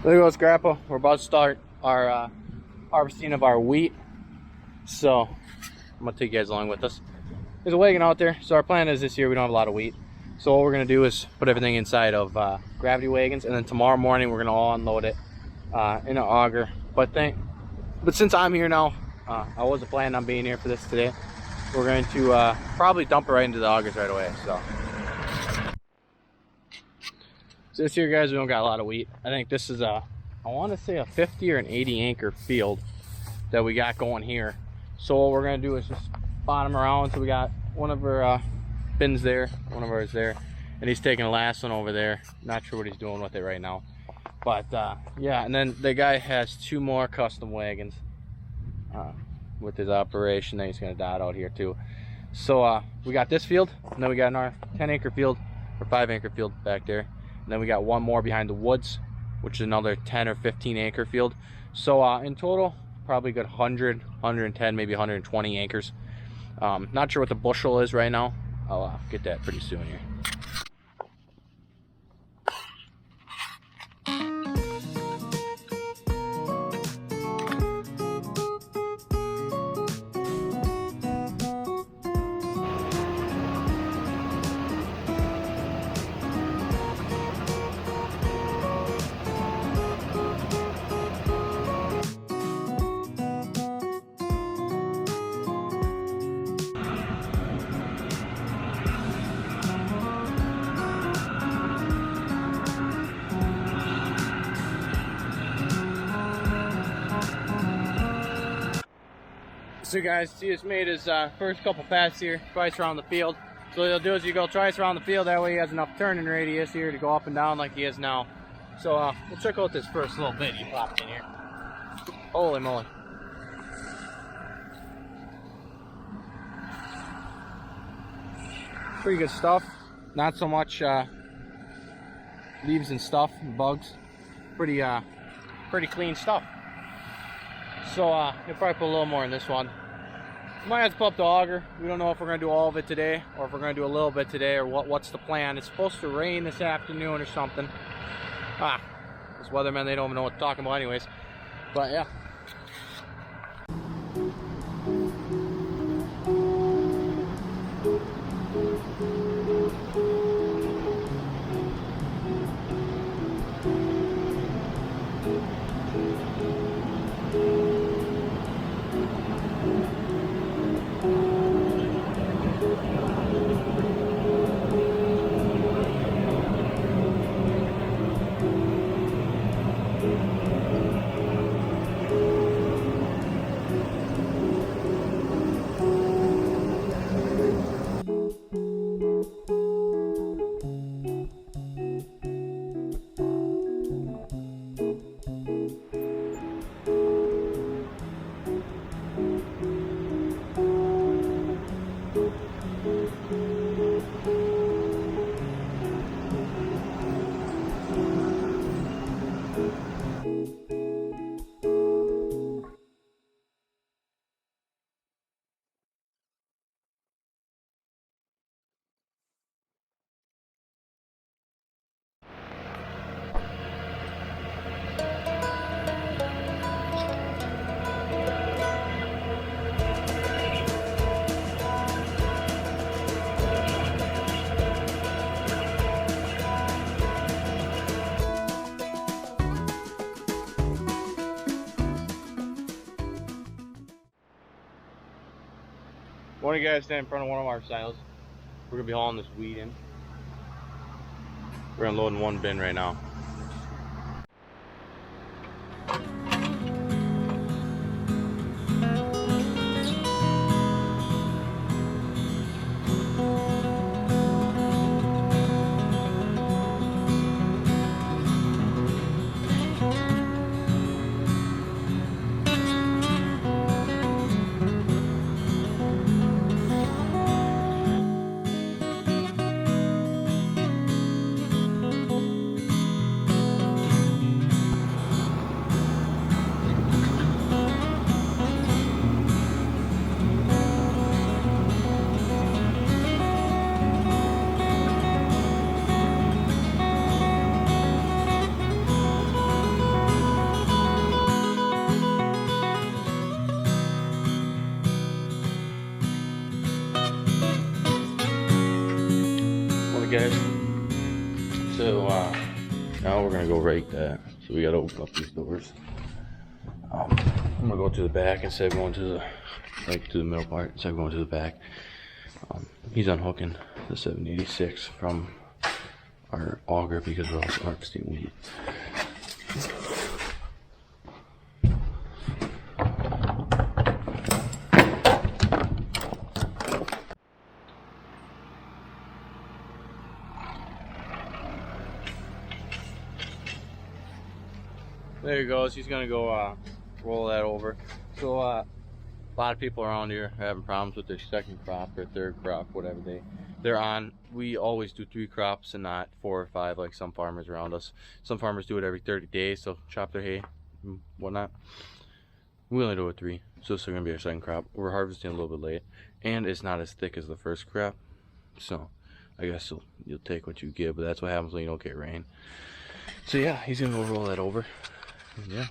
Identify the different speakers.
Speaker 1: There goes Grandpa. We're about to start our harvesting of our wheat. So I'm gonna take you guys along with us. There's a wagon out there. So our plan is this year we don't have a lot of wheat. So what we're gonna do is put everything inside of gravity wagons, and then tomorrow morning we're gonna all unload it in an auger. But since I'm here now, I wasn't planning on being here for this today. We're going to probably dump it right into the augers right away. So this year, guys, we don't got a lot of wheat. I think this is I want to say a 50 or an 80 acre field that we got going here. So what we're gonna do is just bottom around. So we got one of our bins there, one of ours there, and he's taking the last one over there. Not sure what he's doing with it right now, but yeah. And then the guy has 2 more custom wagons with his operation that he's gonna dot out here too. So we got this field, and then we got another 10 acre field or 5 acre field back there. And then we got one more behind the woods, which is another 10 or 15 acre field. So in total, probably a good 100, 110, maybe 120 acres. Not sure what the bushel is right now. I'll get that pretty soon here. So guys, he just made his first couple passes here, twice around the field. So what he'll do is you go twice around the field, that way he has enough turning radius here to go up and down like he is now. So we'll check out this first little bit he popped in here. Holy moly. Pretty good stuff. Not so much leaves and stuff and bugs. Pretty clean stuff. So you'll probably put a little more in this one. Might have to pull up the auger. We don't know if we're going to do all of it today or if we're going to do a little bit today, or what's the plan. It's supposed to rain this afternoon or something. This weathermen, they don't even know what to talk about anyways. But yeah. One of you guys stand in front of one of our silos. We're gonna be hauling this wheat in. We're unloading one bin right now. guys. So now we're gonna go rake that. So we gotta open up these doors. I'm gonna go to the back instead of going to the to the middle part instead of going to the back. He's unhooking the 786 from our auger because we're also harvesting wheat. There he goes. He's gonna go roll that over. So a lot of people around here are having problems with their second crop or third crop, whatever they're on. We always do 3 crops and not 4 or 5 like some farmers around us. Some farmers do it every 30 days, so chop their hay and whatnot. We only do it 3, so this is gonna be our second crop. We're harvesting a little bit late, and it's not as thick as the first crop. So I guess you'll take what you get, but that's what happens when you don't get rain. So yeah, he's gonna go roll that over. Yeah.